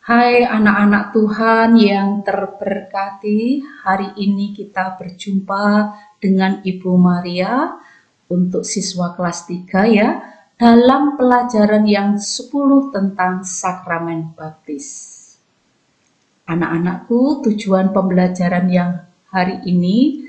Hai anak-anak Tuhan yang terberkati, hari ini kita berjumpa dengan Ibu Maria untuk siswa kelas 3 ya, dalam pelajaran yang 10 tentang sakramen baptis. Anak-anakku, tujuan pembelajaran yang hari ini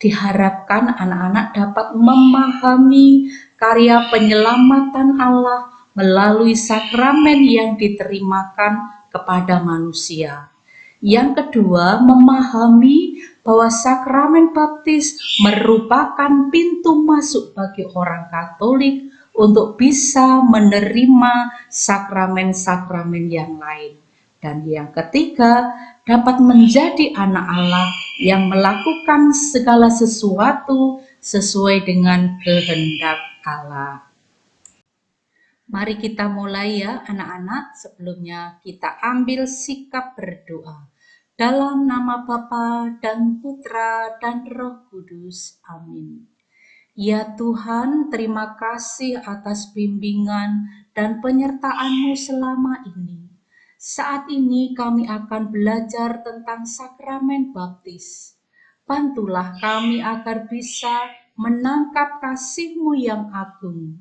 diharapkan anak-anak dapat memahami karya penyelamatan Allah melalui sakramen yang diterimakan kepada manusia. Yang kedua, memahami bahwa sakramen baptis merupakan pintu masuk bagi orang Katolik untuk bisa menerima sakramen-sakramen yang lain. Dan yang ketiga, dapat menjadi anak Allah yang melakukan segala sesuatu sesuai dengan kehendak Allah. Mari kita mulai ya anak-anak. Sebelumnya kita ambil sikap berdoa. Dalam nama Bapa dan Putra dan Roh Kudus. Amin. Ya Tuhan, terima kasih atas bimbingan dan penyertaan-Mu selama ini. Saat ini kami akan belajar tentang sakramen baptis. Bantulah kami agar bisa menangkap kasih-Mu yang agung.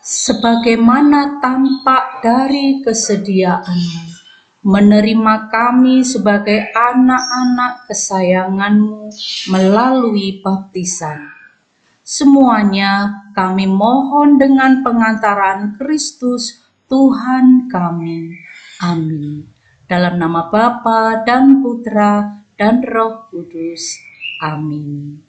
Sebagaimana tampak dari kesediaan-Mu, menerima kami sebagai anak-anak kesayangan-Mu melalui baptisan. Semuanya kami mohon dengan pengantaran Kristus Tuhan kami. Amin. Dalam nama Bapa dan Putra dan Roh Kudus. Amin.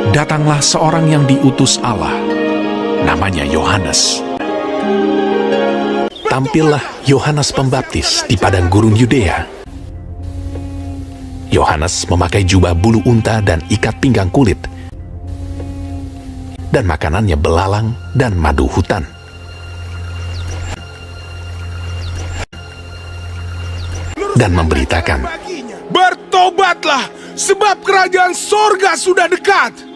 Datanglah seorang yang diutus Allah, namanya Yohanes. Tampillah Yohanes Pembaptis di padang gurun Yudea. Yohanes memakai jubah bulu unta dan ikat pinggang kulit, dan makanannya belalang dan madu hutan. Dan memberitakan, "Bertobatlah, sebab kerajaan sorga sudah dekat."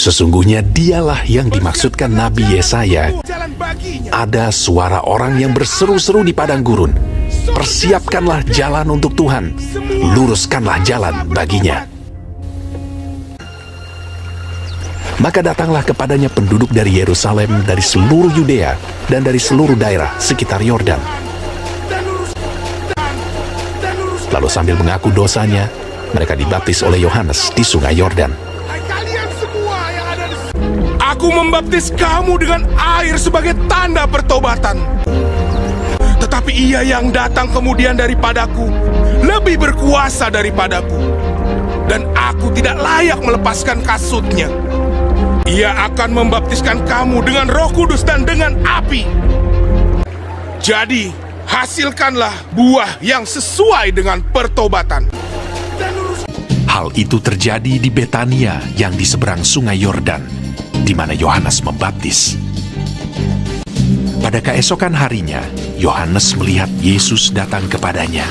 Sesungguhnya dialah yang dimaksudkan Nabi Yesaya. Jalan baginya. Ada suara orang yang berseru-seru di padang gurun. Persiapkanlah jalan untuk Tuhan, luruskanlah jalan baginya. Maka datanglah kepadanya penduduk dari Yerusalem, dari seluruh Yudea, dan dari seluruh daerah sekitar Yordan. Lalu sambil mengaku dosanya, mereka dibaptis oleh Yohanes di sungai Yordan. Hai kalian semua yang ada di sini. Aku membaptis kamu dengan air sebagai tanda pertobatan. Tetapi ia yang datang kemudian daripadaku lebih berkuasa daripadaku, dan aku tidak layak melepaskan kasutnya. Ia akan membaptiskan kamu dengan Roh Kudus dan dengan api. Jadi, hasilkanlah buah yang sesuai dengan pertobatan. Hal itu terjadi di Betania yang di seberang sungai Yordan, di mana Yohanes membaptis. Pada keesokan harinya, Yohanes melihat Yesus datang kepadanya,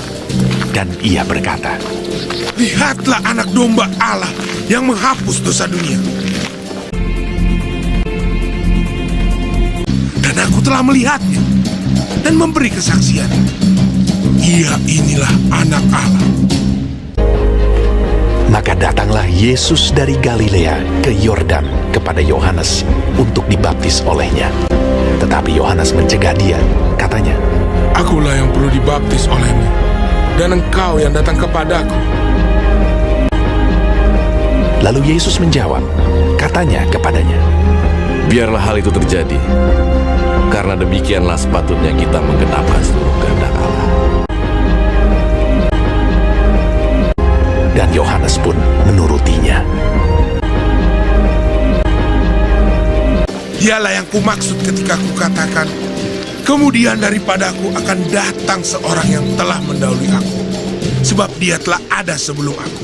dan ia berkata, Lihatlah anak domba Allah yang menghapus dosa dunia. Dan aku telah melihatnya dan memberi kesaksian. Ia inilah anak Allah. Maka datanglah Yesus dari Galilea ke Yordan kepada Yohanes untuk dibaptis olehnya. Tetapi Yohanes mencegah dia, katanya, Akulah yang perlu dibaptis olehmu, dan engkau yang datang kepadaku. Lalu Yesus menjawab, katanya kepadanya, Biarlah hal itu terjadi, karena demikianlah sepatutnya kita menggenapkan seluruh kehendak Allah. dan Yohanes pun menurutinya. Dialah yang kumaksud ketika kukatakan, kemudian daripadaku akan datang seorang yang telah mendahului aku, sebab dia telah ada sebelum aku.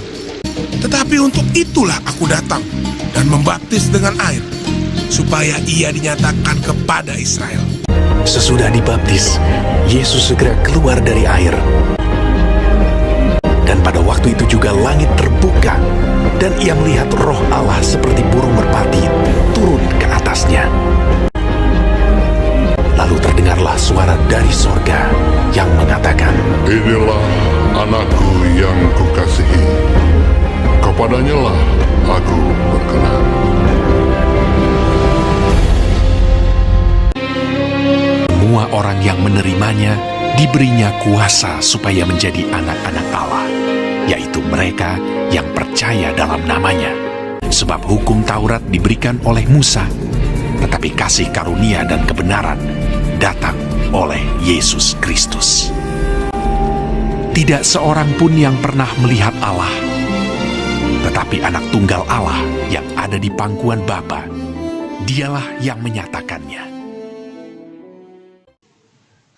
Tetapi untuk itulah aku datang dan membaptis dengan air, supaya ia dinyatakan kepada Israel. Sesudah dibaptis, Yesus segera keluar dari air. Dan pada waktu itu juga langit terbuka, dan ia melihat Roh Allah seperti burung merpati turun ke atasnya. Lalu terdengarlah suara dari sorga yang mengatakan, Inilah anakku yang kukasihi, kepadanya lah aku berkenan. semua orang yang menerimanya diberinya kuasa supaya menjadi anak-anak Allah, yaitu mereka yang percaya dalam namanya. Sebab hukum Taurat diberikan oleh Musa, tetapi kasih karunia dan kebenaran datang oleh Yesus Kristus. Tidak seorang pun yang pernah melihat Allah, tetapi anak tunggal Allah yang ada di pangkuan Bapa, dialah yang menyatakannya.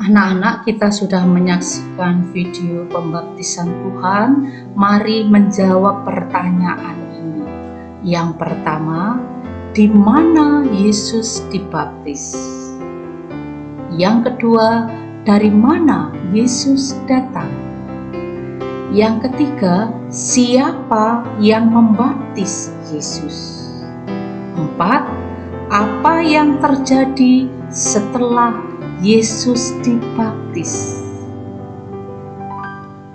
Anak-anak, kita sudah menyaksikan video pembaptisan Tuhan. Mari menjawab pertanyaan ini. Yang pertama, di mana Yesus dibaptis? Yang kedua, dari mana Yesus datang? Yang ketiga, siapa yang membaptis Yesus? 4. Apa yang terjadi setelah Yesus dibaptis?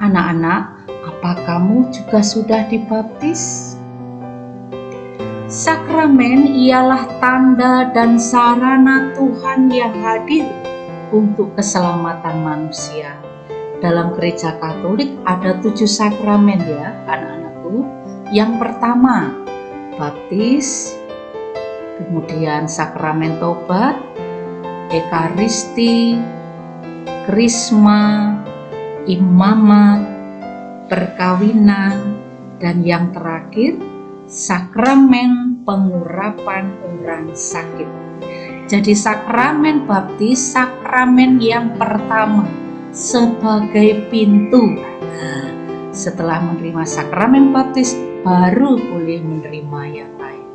Anak-anak, apa kamu juga sudah dibaptis? Sakramen ialah tanda dan sarana Tuhan yang hadir untuk keselamatan manusia. Dalam gereja Katolik ada 7 sakramen ya anak-anakku. Yang pertama, baptis, kemudian sakramen tobat, Ekaristi, Krisma, Imamat, perkawinan, dan yang terakhir, sakramen pengurapan orang sakit. Jadi sakramen baptis, sakramen yang pertama sebagai pintu. Nah, setelah menerima sakramen baptis, baru boleh menerima yang lain.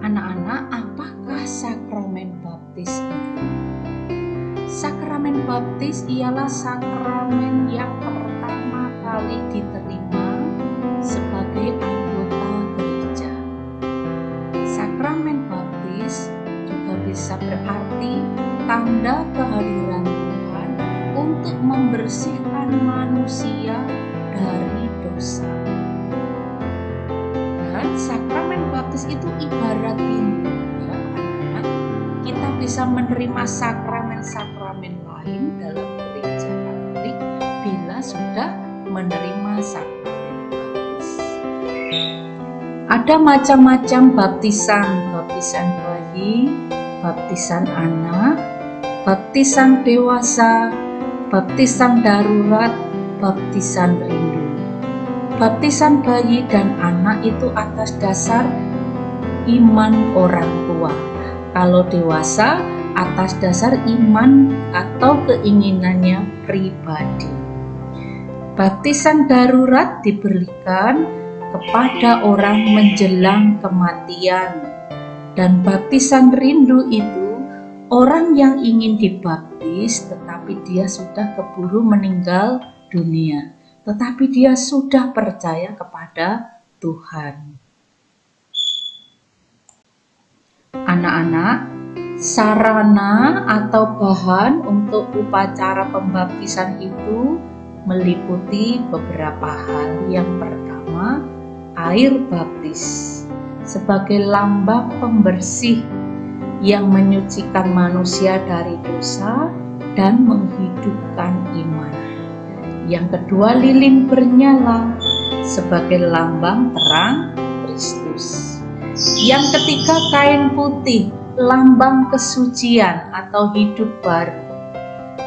Anak-anak, apakah sakramen baptis itu? Sakramen baptis ialah sakramen yang pertama kali diterima sebagai anggota gereja. sakramen baptis juga bisa berarti tanda kehadiran Tuhan untuk membersihkan manusia dari dosa. Dan sakramen baptis itu ibarat pintu, ya anak-anak. Kita bisa menerima sakramen-sakramen lain dalam gereja Katolik bila sudah menerima sakramen baptis. Ada macam-macam baptisan, baptisan bayi, baptisan anak, baptisan dewasa, baptisan darurat, baptisan rindu. Baptisan bayi dan anak itu atas dasar iman orang tua. Kalau dewasa atas dasar iman atau keinginannya pribadi. Baptisan darurat diberikan kepada orang menjelang kematian, dan baptisan rindu itu orang yang ingin dibaptis tetapi dia sudah keburu meninggal dunia, tetapi dia sudah percaya kepada Tuhan. Anak-anak, sarana atau bahan untuk upacara pembaptisan itu meliputi beberapa hal. Yang pertama, air baptis sebagai lambang pembersih yang menyucikan manusia dari dosa dan menghidupkan iman. Yang kedua, lilin bernyala sebagai lambang terang Kristus. Yang ketiga, kain putih, lambang kesucian atau hidup baru.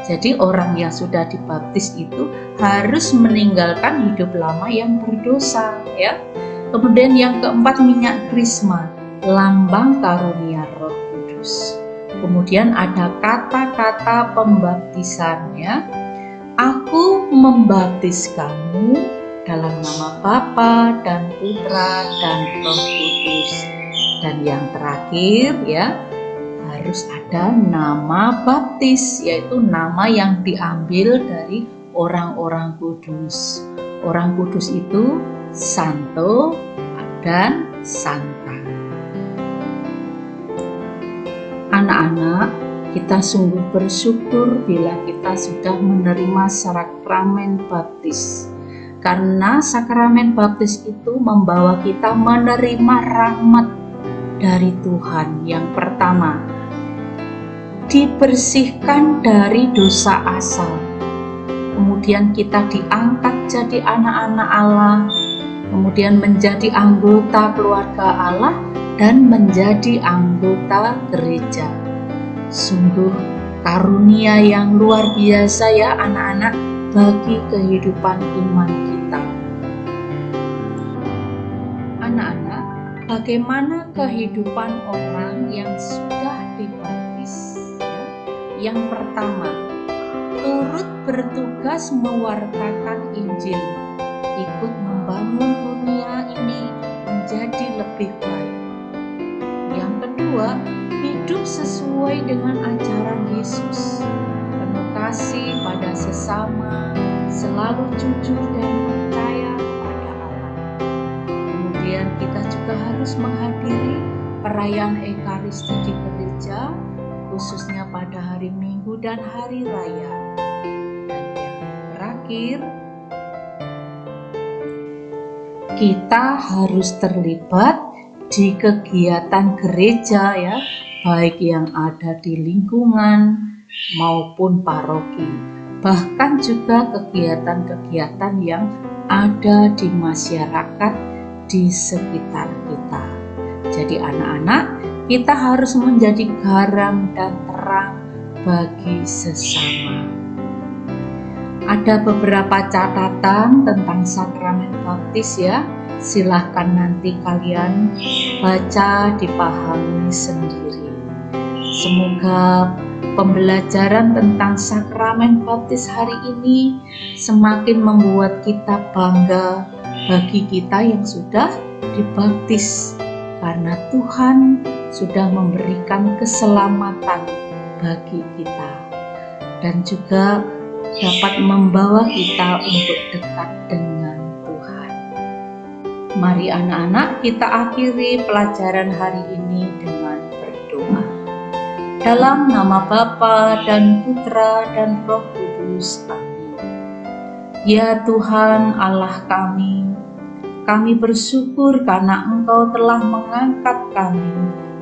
Jadi orang yang sudah dibaptis itu harus meninggalkan hidup lama yang berdosa, ya. Kemudian yang keempat, minyak krisma, lambang karunia Roh Kudus. Kemudian ada kata-kata pembaptisan, ya. Aku membaptis kamu dalam nama Bapa dan Putra dan Roh Kudus. Dan yang terakhir, ya, harus ada nama baptis, yaitu nama yang diambil dari orang-orang kudus. Orang kudus itu santo dan santa. Anak-anak, kita sungguh bersyukur bila kita sudah menerima sakramen baptis. Karena sakramen baptis itu membawa kita menerima rahmat dari Tuhan. Yang pertama, dibersihkan dari dosa asal. Kemudian kita diangkat jadi anak-anak Allah. Kemudian menjadi anggota keluarga Allah dan menjadi anggota gereja. Sungguh karunia yang luar biasa, ya anak-anak, bagi kehidupan iman kita. Anak-anak, bagaimana kehidupan orang yang sudah dibaptis? Ya? Yang pertama, turut bertugas mewartakan Injil, ikut membangun dunia ini menjadi lebih baik. Yang kedua, hidup sesuai dengan ajaran Yesus, penuh kasih pada sesama, selalu jujur dan percaya pada Allah. Kemudian kita juga harus menghadiri perayaan Ekaristi di gereja, khususnya pada hari Minggu dan hari Raya. Dan yang terakhir, kita harus terlibat di kegiatan gereja, ya, baik yang ada di lingkungan maupun paroki, bahkan juga kegiatan-kegiatan yang ada di masyarakat di sekitar kita. Jadi anak-anak, kita harus menjadi garam dan terang bagi sesama. Ada beberapa catatan tentang sakramen baptis, ya. Silahkan nanti kalian baca, dipahami sendiri. Semoga pembelajaran tentang sakramen baptis hari ini semakin membuat kita bangga bagi kita yang sudah dibaptis, karena Tuhan sudah memberikan keselamatan bagi kita dan juga dapat membawa kita untuk dekat dengan Tuhan. Mari anak-anak, kita akhiri pelajaran hari ini dengan berdoa. Dalam nama Bapa dan Putra dan Roh Kudus. Amin. Ya Tuhan Allah kami bersyukur karena Engkau telah mengangkat kami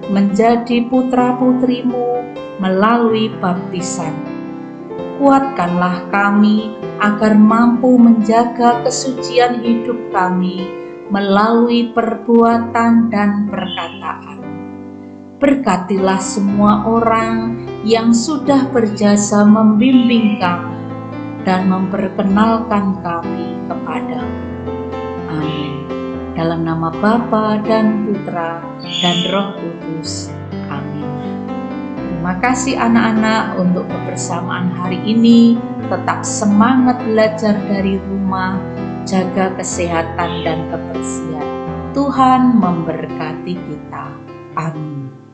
menjadi putra-putrimu melalui baptisan. Kuatkanlah kami agar mampu menjaga kesucian hidup kami melalui perbuatan dan perkataan. Berkatilah semua orang yang sudah berjasa membimbing kami dan memperkenalkan kami kepadamu. Amin. Dalam nama Bapa dan Putra dan Roh Kudus. Amin. Terima kasih anak-anak untuk kebersamaan hari ini. Tetap semangat belajar dari rumah, jaga kesehatan dan kebersihan. Tuhan memberkati kita. Amin.